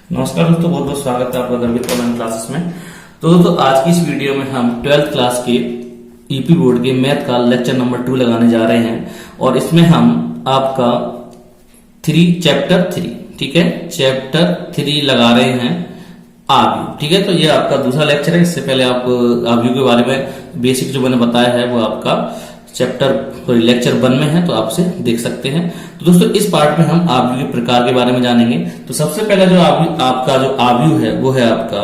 नमस्कार दोस्तों, बहुत बहुत स्वागत है आपका गर्वित ऑनलाइन क्लासेस में। तो दोस्तों आज की इस वीडियो में हम 12th क्लास के ईपी बोर्ड के मैथ का लेक्चर नंबर 2 लगाने जा रहे हैं और इसमें हम आपका चैप्टर 3 ठीक है, चैप्टर 3 लगा रहे हैं आव्यू। ठीक है, तो ये आपका दूसरा लेक्चर है। इससे पहले आप आव्यू के बारे में बेसिक जो मैंने बताया है वो आपका लेक्चर 1 में है, तो आप उसे देख सकते हैं। तो दोस्तों इस पार्ट में हम आव्यू के प्रकार के बारे में जानेंगे। तो सबसे पहला जो आपका जो आव्यू है वो है आपका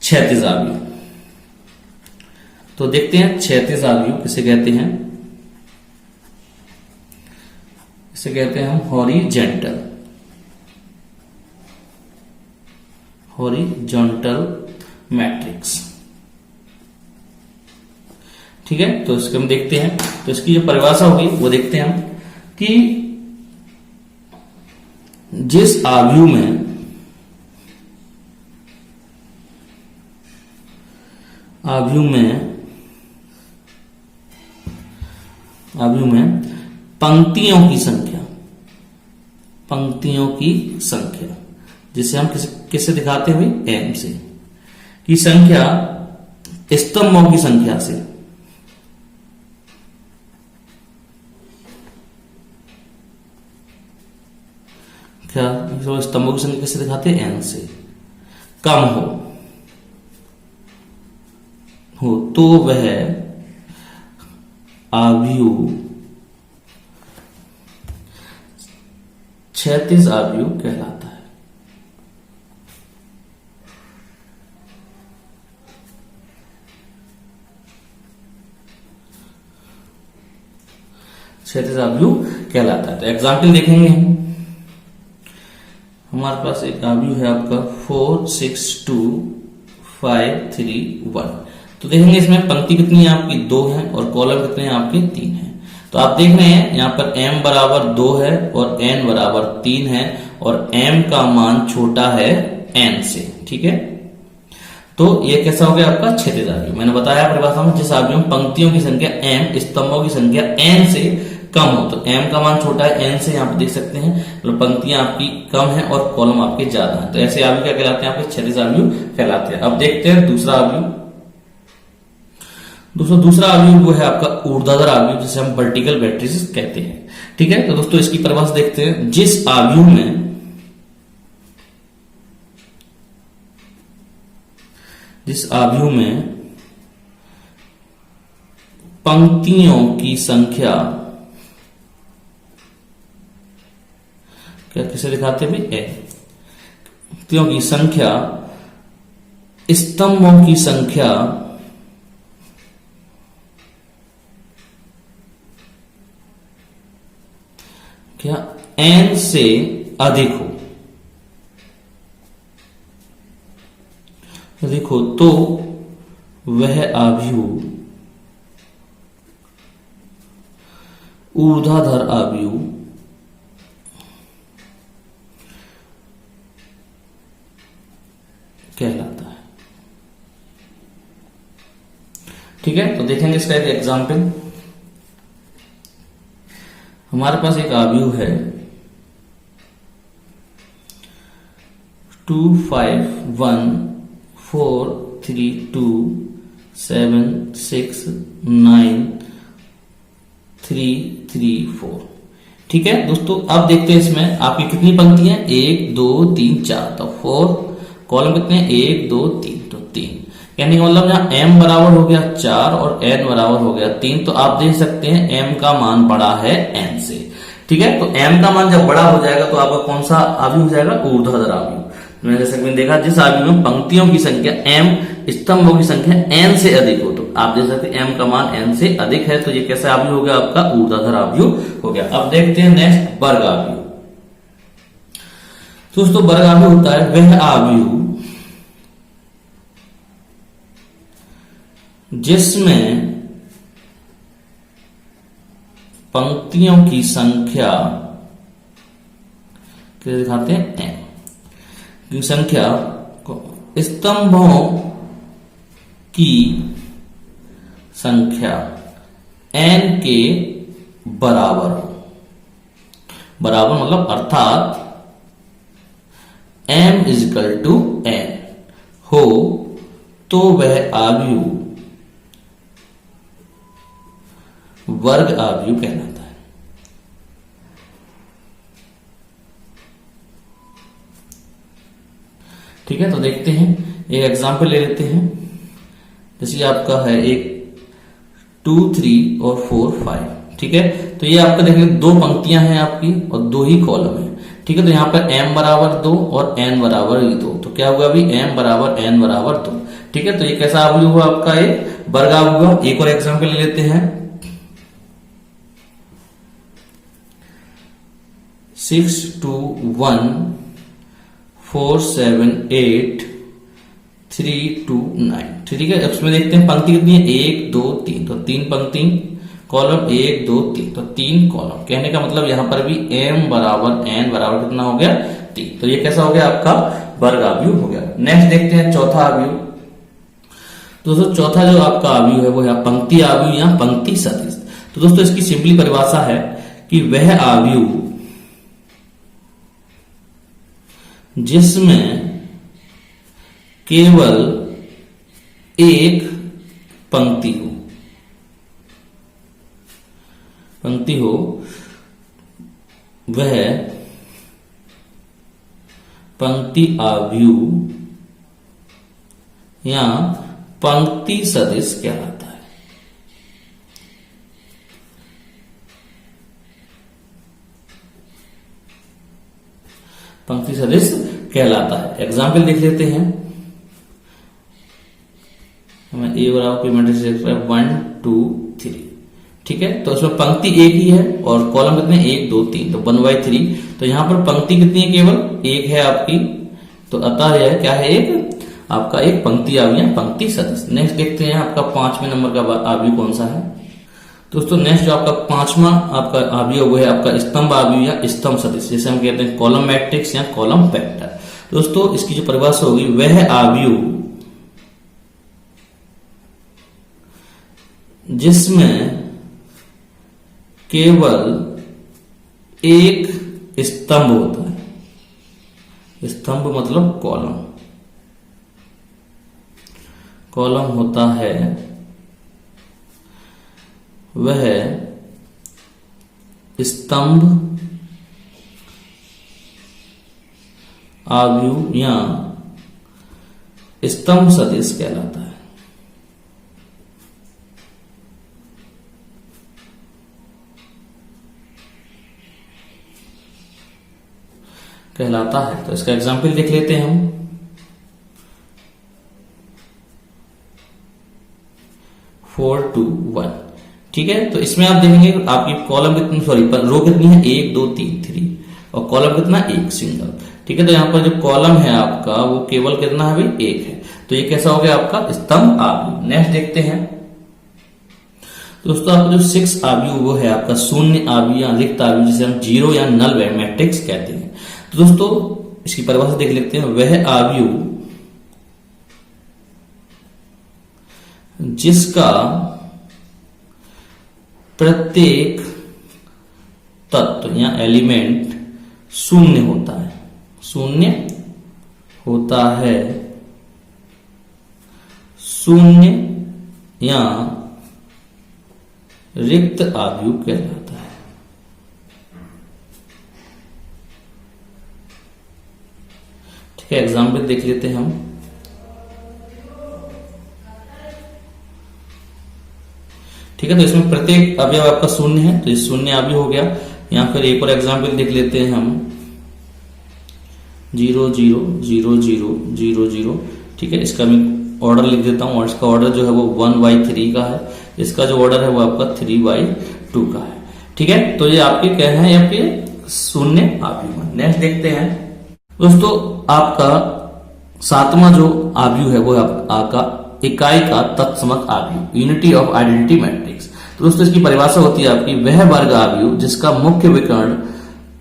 क्षैतिज आव्यू। तो देखते हैं क्षैतिज आव्यू किसे कहते हैं। इसे कहते हैं हम हॉरिजॉन्टल मैट्रिक्स। ठीक है, तो इसको हम देखते हैं। तो इसकी जो परिभाषा होगी वो देखते हैं हम कि जिस आव्यू में पंक्तियों की संख्या जिसे हम किससे दिखाते हुए एम से की संख्या स्तंभों की संख्या से स्तंभों की संख्या किससे दिखाते हैं एन से कम हो तो वह आव्यू क्षैतिज आव्यू कहलाता है। क्षैतिज आव्यू कहलाता है। तो एग्जाम्पल देखेंगे हम। हमारे पास एक आव्यू है आपका 4 6 2 5 3 1। तो देखेंगे इसमें पंक्ति कितनी है आपकी 2 है और कॉलम कितने हैं आपके 3 है। तो आप देख रहे हैं यहाँ पर m बराबर 2 है और n बराबर 3 है और m का मान छोटा है n से। ठीक है, तो ये कैसा हो गया आपका क्षैतिज आव्यू। मैंने बताया परिभाषा में जिस आव्यू में पंक्तियों की संख्या m स्तंभों की संख्या n से कम हो। तो m का मान छोटा है n से, यहाँ पे देख सकते हैं मतलब पंक्तियां आपकी कम है और कॉलम आपके ज्यादा है। तो ऐसे आव्यू क्या कहलाते हैं आपके क्षैतिज आव्यू कहलाते हैं। अब देखते हैं दूसरा आव्यू। दूसरा आव्यू वो है आपका ऊर्ध्वाधर आव्यू जिसे हम वर्टिकल मैट्रिसेस कहते हैं। ठीक है, तो दोस्तों इसकी परिभाषा देखते हैं। जिस आव्यू में पंक्तियों की संख्या क्या किसे दिखाते हैं भाई एन, पंक्तियों की संख्या स्तंभों की संख्या क्या n से अधिक हो तो वह आव्यू ऊर्ध्वाधर आव्यू कहलाता है। ठीक है, तो देखेंगे इसका एक एग्जाम्पल। हमारे पास एक आव्यू है 2 5 1 4 3 2 7 6 9 3 3 4। ठीक है दोस्तों, अब देखते हैं इसमें आपकी कितनी पंक्ति है 1 2 3 4। तो 4 कॉलम कितने 1 2 3, तो 3 यानी कि मतलब यहाँ m बराबर हो गया 4 और n बराबर हो गया 3। तो आप देख सकते हैं m का मान बड़ा है n से। ठीक है, तो m का मान जब बड़ा हो जाएगा तो आपका कौन सा आव्यू हो जाएगा ऊर्ध्वाधर आव्यू। मैंने जैसे मैंने देखा जिस आव्यू में पंक्तियों की संख्या m स्तंभों की संख्या n से अधिक हो, तो आप देख सकते हैं m का मान n से अधिक है। तो ये कैसा आव्यू हो गया आपका ऊर्ध्वाधर आव्यू हो गया। अब देखते हैं नेक्स्ट वर्ग आव्यू। दोस्तों वर्ग आव्यू होता है वह आव्यू जिसमें पंक्तियों की संख्या क्या दिखाते हैं n की संख्या स्तंभों की संख्या n के बराबर हो। बराबर मतलब अर्थात m इजिकल टू n हो तो वह आव्यूह वर्ग आव्यूह कहलाता है। ठीक है, तो देखते हैं, एक एग्जांपल ले लेते हैं। जैसे आपका है एक 2, 3 और 4, 5। ठीक है, तो ये आपका देखिए दो पंक्तियां हैं आपकी और दो ही कॉलम है। ठीक है, तो यहाँ पर m बराबर 2 और n बराबर 2, तो क्या हुआ अभी m बराबर n बराबर 2। ठीक है, तो ये कैसा आव्यूह हुआ आपका, एक वर्ग आव्यूह। एक और एग्जांपल ले लेते हैं, 6, 2, 1, 4, 7, 8, 3, 2, 9। ठीक है, उसमें देखते हैं पंक्ति कितनी है, 1, 2, 3, तो 3 पंक्ति, कॉलम 1, 2, 3, तो 3 कॉलम। कहने का मतलब यहां पर भी m बराबर n बराबर कितना हो गया, 3। तो ये कैसा हो गया आपका वर्ग आव्यूह हो गया। नेक्स्ट देखते हैं चौथा आव्यूह। दोस्तों चौथा जो आपका आव्यूह है वो है पंक्ति आव्यूह या पंक्ति सदिश। तो दोस्तों इसकी सिंपली परिभाषा है कि वह आव्यूह जिसमें केवल एक पंक्ति हो वह पंक्ति आव्यूह या पंक्ति सदिश कहलाता है। पंक्ति सदिश कहलाता है। एग्जाम्पल देख लेते हैं, हमें ए बराबर की मैट्रिक्स 1, 2, 3। ठीक है, तो इसमें पंक्ति एक ही है और कॉलम कितने, 1, 2, 3, तो 1/3। तो यहां पर पंक्ति कितनी है, केवल एक है आपकी, तो अतः यह क्या है, एक आपका एक पंक्ति आव्यूह पंक्ति सदिश। नेक्स्ट देखते हैं आपका 5वें नंबर का आव्यूह कौन सा है। दोस्तों नेक्स्ट जो आपका 5वां आपका आव्यूह वो है आपका स्तंभ आव्यूह या स्तंभ सदिश, जैसे हम कहते हैं कॉलम मैट्रिक्स या कॉलम वेक्टर। दोस्तों इसकी जो परिभाषा होगी, वह आव्यूह जिसमें केवल एक स्तंभ होता है। स्तंभ मतलब कॉलम होता है, वह स्तंभ आव्यूह या स्तंभ सदिश कहलाता है। तो इसका एग्जाम्पल देख लेते हैं हम। फोर, 2, 1। ठीक है, तो इसमें आप देखेंगे आपकी कॉलम कितनी, रो कितनी है, 1, 2, 3, 3, और कॉलम कितना, एक सिंगल। ठीक है, तो यहाँ पर जो कॉलम है आपका वो केवल कितना है भाई, एक है। तो ये कैसा हो गया आपका स्तंभ आव्यूह। नेक्स्ट देखते हैं दोस्तों, आपका जो 6 आव्यूह वो है आपका शून्य आव्यूह या रिक्त आव्यूह, जिसे हम जीरो या नल मैट्रिक्स कहते हैं। तो दोस्तों इसकी परिभाषा देख लेते हैं, वह आव्यूह जिसका प्रत्येक तत्व या एलिमेंट शून्य होता है, शून्य या रिक्त आव्यूह कहलाता है। ठीक है, एग्जाम्पल देख लेते हैं हम। ठीक है, तो इसमें प्रत्येक अवयव आपका शून्य है, तो ये शून्य आव्यूह हो गया। या फिर एक और एग्जाम्पल देख लेते हैं हम, 0, 0, 0, 0, 0, 0। ठीक है, इसका मैं ऑर्डर लिख देता हूं, और इसका ऑर्डर जो है वो 1/3 का है, इसका जो ऑर्डर है वो आपका 3/2 का है। ठीक है, तो ये आपके क्या है, आपके शून्य आव्यूह। नेक्स्ट देखते हैं दोस्तों, आपका 7वां जो आव्यूह है वो आपका इकाई का तत्समक आव्यूह, यूनिटी ऑफ आइडेंटिटी मैट्रिक्स। तो दोस्तों इसकी परिभाषा होती है आपकी, वह वर्ग आव्यूह जिसका मुख्य विकर्ण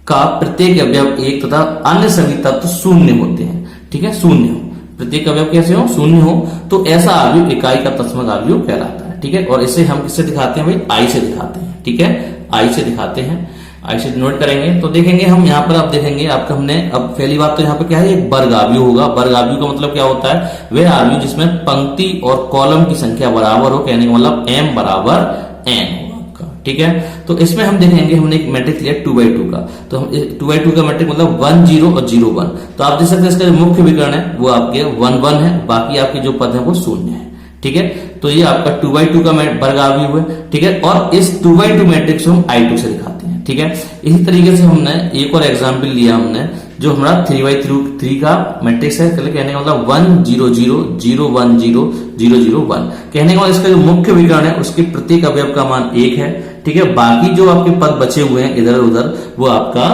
का प्रत्येक अवयव एक तथा अन्य सभी तत्व शून्य होते हैं। ठीक है, शून्य हो, प्रत्येक अवयव कैसे हो, शून्य हो, तो ऐसा आव्यूह इकाई का तत्समक आव्यूह कहलाता है। ठीक है, और इसे हम किससे दिखाते हैं भाई, आई से दिखाते हैं। ठीक है, आई से दिखाते हैं। आई से नोट करेंगे तो देखेंगे हम यहाँ पर। आप देखेंगे आपका हमने अब पहली बात तो यहाँ पे क्या है, एक वर्ग आव्यूह होगा। वर्ग आव्यूह का मतलब क्या होता है, वह आव्यूह जिसमें पंक्ति और कॉलम की संख्या बराबर हो, कहने का मतलब m बराबर n हो आपका। ठीक है, तो इसमें हम देखेंगे, हमने एक मैट्रिक्स लिया 2x2 का, तो हम 2x2 का मैट्रिक्स मतलब 1 0 और 0 1। तो आप देख सकते हैं इसका जो मुख्य विकर्ण है वो आपके 1 1 है, बाकी आपके जो पद है वो शून्य है। ठीक है, तो ये आपका 2x2 का वर्ग आव्यूह है। ठीक है, और इस 2x2 मैट्रिक्स को हम I2 से दिखाते हैं। ठीक है, इसी तरीके से हमने एक और एग्जांपल लिया हमने, जो हमारा 3x3 का मैट्रिक्स है, कहने का मतलब 1 0 0 0 1 0 0 0 1। कहने का मतलब इसका जो मुख्य विकर्ण है उसके प्रत्येक अवयव का मान 1 है। ठीक है, बाकी जो आपके पद बचे हुए हैं इधर उधर वो आपका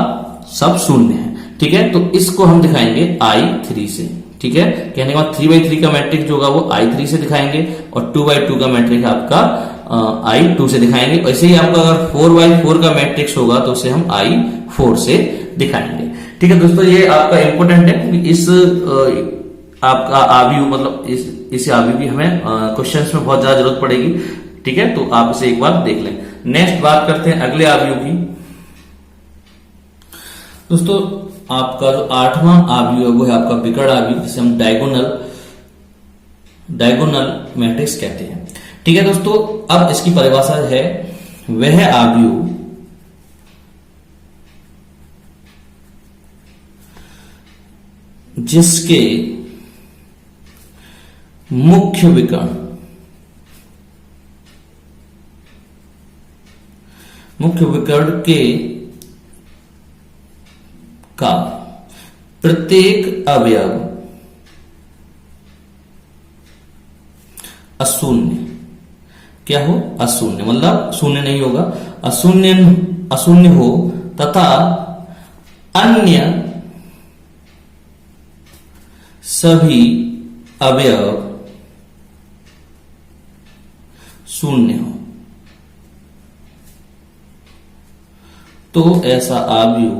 सब शून्य है। ठीक है, तो इसको हम दिखाएंगे I3 से। ठीक है, कहने का बाद 3x3 का मैट्रिक्स जो होगा वो I3 से दिखाएंगे, और 2x2 का मैट्रिक्स आपका I2 से दिखाएंगे। ऐसे ही आपका अगर 4x4 का मैट्रिक्स होगा तो उसे हम I4 से दिखाएंगे। ठीक है दोस्तों, ये आपका इंपोर्टेंट है क्योंकि इस आपका आव्यूह मतलब इस आव्यूह की हमें क्वेश्चंस में बहुत ज्यादा जरूरत पड़ेगी। ठीक है, तो आप इसे एक बार देख लें। नेक्स्ट बात करते हैं अगले आव्यूह की। दोस्तों, आपका जो 8वां आव्यूह है वो है आपका विकर्ण आव्यूह, जिसे हम डायगोनल मैट्रिक्स कहते हैं। ठीक है दोस्तों, अब इसकी परिभाषा है, वह आव्यूह जिसके मुख्य विकर्ण के का प्रत्येक अवयव अशून्य, क्या हो, अशून्य, मतलब शून्य नहीं होगा, अशून्य हो, तथा अन्य सभी अवयव शून्य हो, तो ऐसा आव्यूह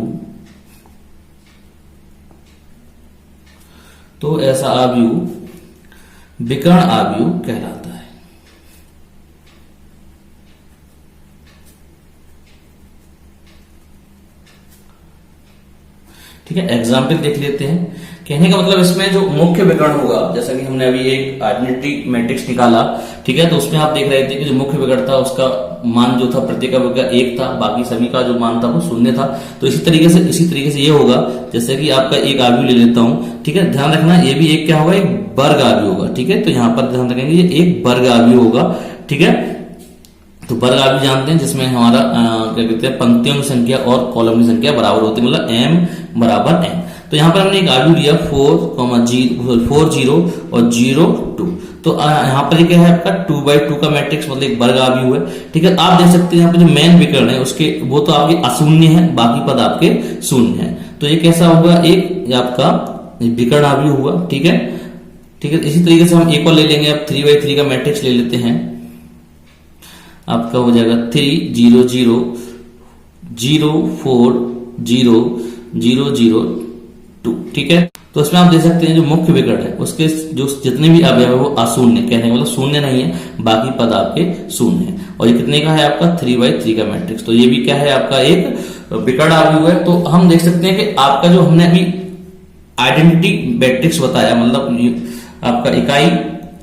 विकर्ण आव्यूह कहलाता है। ठीक है, एग्जाम्पल देख लेते हैं। कहने का मतलब इसमें जो मुख्य विकर्ण होगा, जैसा कि हमने अभी एक आइडेंटिटी मैट्रिक्स निकाला, ठीक है, तो उसमें आप देख रहे थे कि जो मुख्य विकर्ण था उसका मान जो था प्रत्येक अवयव का 1 था, बाकी सभी का जो मान था वो 0 था। तो इसी तरीके से ये होगा, जैसे कि आपका एक आव्यूह ले लेता हूं। ठीक है, ध्यान रखना ये भी एक क्या होगा, एक वर्ग आव्यूह होगा। ठीक है, तो यहां पर ध्यान रखेंगे ये एक वर्ग आव्यूह होगा। ठीक है, तो वर्ग आव्यूह जानते हैं जिसमें हमारा क्या कहते हैं, पंक्तियों की संख्या और कॉलम की संख्या बराबर होती है, मतलब m बराबर n। तो यहाँ पर हमने एक आव्यूह लिया 4 0 और 0 2। तो यहाँ पर क्या है आपका 2x2 का मैट्रिक्स, मतलब एक वर्ग आव्यूह है। ठीक है, आप देख सकते हैं यहाँ पे जो मेन विकर्ण है उसके वो तो आपके अशून्य है, बाकी पद आपके शून्य है। तो ये कैसा होगा, एक आपका विकर्ण आव्यूह हुआ। ठीक है, इसी तरीके से हम एक और ले लेंगे। अब 3x3 का मैट्रिक्स ले लेते हैं, आपका हो जाएगा 3 0 0 0 4 0 0 0 2। ठीक है, तो इसमें आप देख सकते हैं जो मुख्य विकर्ण है उसके जो जितने भी अवयव है वो अशून्य, कहने का मतलब शून्य नहीं है, बाकी पद आपके शून्य है। और ये कितने का है आपका 3x3 का मैट्रिक्स, तो ये भी क्या है आपका एक विकर्ण आव्यूह है। तो हम देख सकते हैं कि आपका जो हमने अभी आइडेंटिटी मैट्रिक्स बताया, मतलब आपका इकाई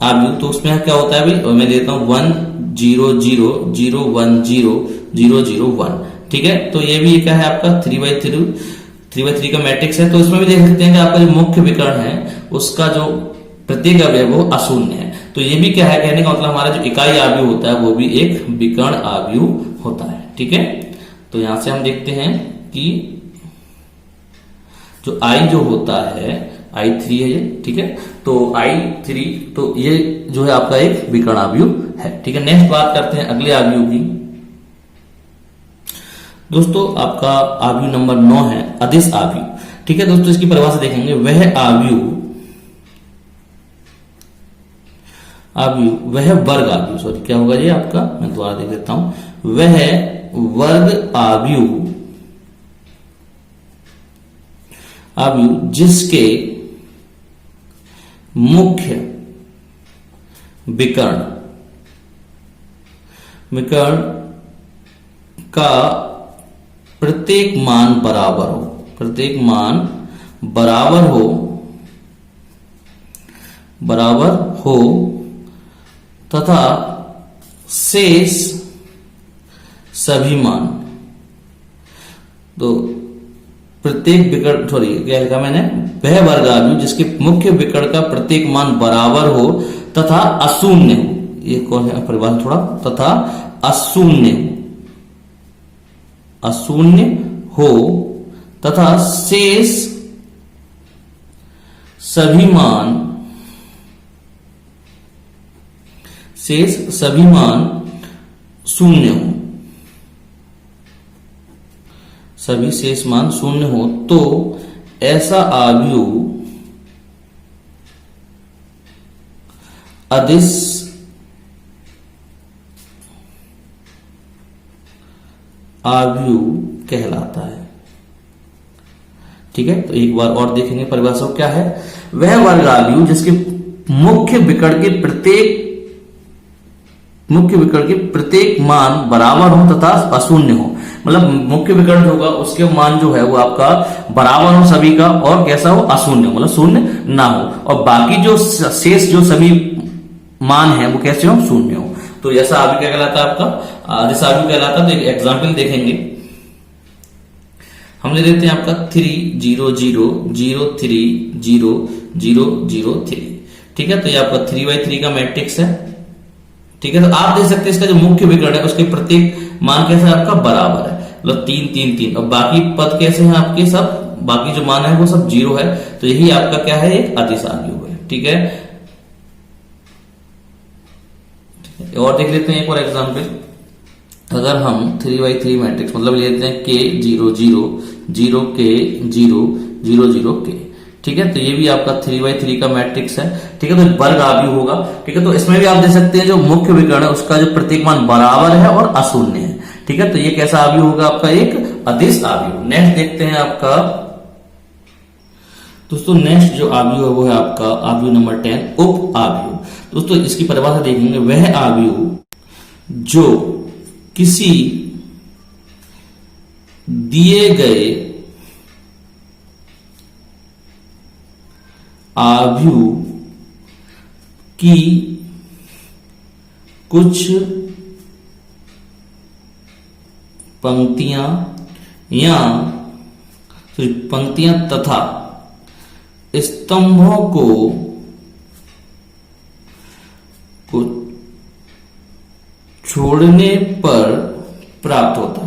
आव्यूह, तो उसमें क्या होता है अभी मैं देता हूं 1 0 0 0 1 0 0 0 1। ठीक है, तो ये भी क्या है आपका 3x3 का मैट्रिक्स है। तो इसमें भी देख सकते हैं कि आपका जो मुख्य विकर्ण है उसका जो प्रत्येक अवयव वो अशून्य है। तो ये भी क्या है, कहने का मतलब हमारा जो इकाई आव्यूह होता है वो भी एक विकर्ण आव्यूह होता है। ठीक है, तो यहां से हम देखते हैं कि जो I जो होता है I3 है ये। ठीक है, तो I3, तो ये जो है आपका एक विकर्ण आव्यूह है। ठीक है, नेक्स्ट बात करते हैं अगले आव्यूह की। दोस्तों, आपका आव्यूह नंबर 9 है अदिश आव्यूह। ठीक है दोस्तों, इसकी परिभाषा देखेंगे, वह वह वर्ग आव्यूह, सॉरी क्या होगा ये आपका, मैं दोबारा देख देता हूं, वह वर्ग आव्यूह जिसके मुख्य विकर्ण का प्रत्येक मान बराबर हो, प्रत्येक मान बराबर हो तथा शेष सभी मान, तो प्रत्येक विकर्ण, सॉरी क्या लिखा मैंने, वह वर्गावयु जिसके मुख्य विकर्ण का प्रत्येक मान बराबर हो तथा अशून्य हो, ये कौन है परिभाषा थोड़ा, तथा अशून्य हो तथा शेष सभी मान शून्य हो, सभी शेष मान शून्य हो तो ऐसा आव्यूह अदिश आव्यूह कहलाता है। ठीक है, तो एक बार और देखेंगे परिभाषा क्या है। वह वर्ग आव्यूह जिसके मुख्य विकर्ण के प्रत्येक मान बराबर हो तथा अशून्य हो, मतलब मुख्य विकर्ण होगा उसके मान जो है वो आपका बराबर हो सभी का, और कैसा हो, अशून्य, मतलब शून्य ना हो, और बाकी जो शेष जो सभी मान है वो कैसे हो, शून्य हो। तो ऐसा आव्यूह क्या कहलाता है, आपका अदिश आव्यूह कहलाता है। तो एक एग्जाम्पल देखेंगे, हम ले लेते हैं आपका 3 0 0 0 3 0 0 0 3। ठीक है, तो ये आपका 3x3 का मैट्रिक्स है। ठीक है, तो आप देख सकते हैं इसका जो मुख्य विकर्ण है उसके प्रत्येक मान कैसा है, आपका बराबर है, मतलब 3 3 3, और बाकी पद कैसे हैं आपके, सब बाकी जो मान है वो सब 0 है। तो यही आपका क्या है, एक अदिश आव्यूह है। ठीक है, और देख लेते हैं एक और एग्जाम्पल। अगर हम 3x3 मैट्रिक्स मतलब ले लेते हैं K 0 0 0 K 0 0 0 K। ठीक है, तो ये भी आपका 3x3 का मैट्रिक्स है। ठीक है, तो वर्ग आव्यूह होगा। ठीक है, तो इसमें भी आप देख सकते हैं जो मुख्य विकर्ण है उसका जो प्रत्येक मान बराबर है और अशून्य है। ठीक है, तो ये कैसा आव्यूह होगा, आपका एक अदिश आव्यूह। नेक्स्ट देखते हैं आपका दोस्तों, नेक्स्ट जो आव्यूह है वो है आपका आव्यूह नंबर 10, उप आव्यूह। दोस्तों इसकी परिभाषा देखेंगे, वह आव्यूह जो किसी दिए गए आव्यूह की कुछ पंक्तियां तथा स्तंभों को छोड़ने पर प्राप्त होता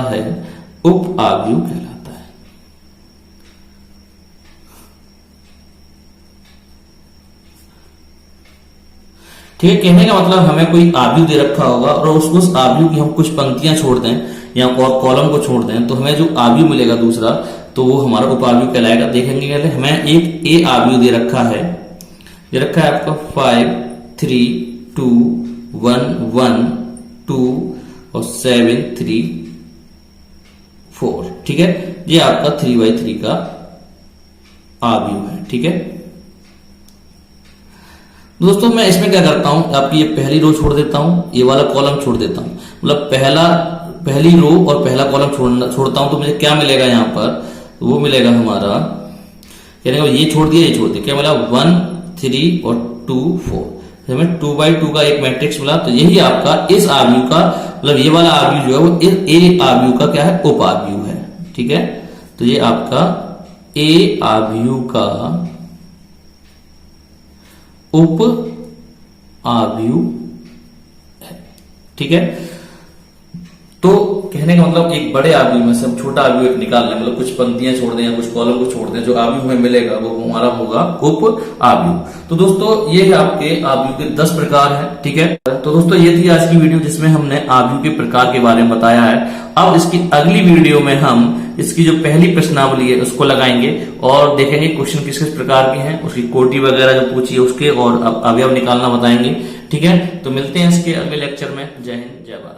है। उप आव्यूह कहलाता है। ठीक है, कहने का मतलब हमें कोई आव्यूह दे रखा होगा और उस आव्यूह की हम कुछ पंक्तियां छोड़ दें या कॉलम को छोड़ दें, तो हमें जो आव्यूह मिलेगा दूसरा, तो वो हमारा उप आव्यूह कहलाएगा। देखेंगे पहले, हमें एक ए आव्यूह दे रखा है, आपका 5 3 2 1 1 2 और 7 3 4। ठीक है, ये आपका 3x3 का आव्यूह है। ठीक है दोस्तों, मैं इसमें क्या करता हूं, आपकी ये पहली रो छोड़ देता हूं, ये वाला कॉलम छोड़ देता हूं, मतलब पहली रो और पहला कॉलम छोड़ता हूं, तो मुझे क्या मिलेगा यहाँ पर, तो वो मिलेगा हमारा, कहने का ये छोड़ दिया, ये छोड़ दिया, क्या मिला, 1 3 और 2 4, हमें 2x2 का एक मैट्रिक्स मिला। तो यही आपका इस आव्यूह का, मतलब ये वाला आव्यूह जो है वो ए आव्यूह का क्या है, उप आव्यूह है। ठीक है, तो ये आपका ए आव्यूह का उप आव्यूह है। ठीक है, तो कहने का मतलब एक बड़े आव्यूह में से हम छोटा आव्यूह एक निकाल लें, मतलब कुछ पंक्तियां छोड़ दें या कुछ कॉलम को छोड़ दें, जो आव्यूह में मिलेगा वो हमारा होगा उप आव्यूह। तो दोस्तों ये है आपके आव्यूह के 10 प्रकार हैं। ठीक है, तो दोस्तों ये थी आज की वीडियो जिसमें हमने आव्यूह के प्रकार के बारे में बताया है। अब इसकी अगली वीडियो में हम इसकी जो पहली प्रश्नावली है उसको लगाएंगे और देखेंगे क्वेश्चन किस किस प्रकार के हैं, उसकी कोटि वगैरह जो पूछी है उसके, और अवयव निकालना बताएंगे। ठीक है, तो मिलते हैं इसके अगले लेक्चर में। जय हिंद, जय भारत।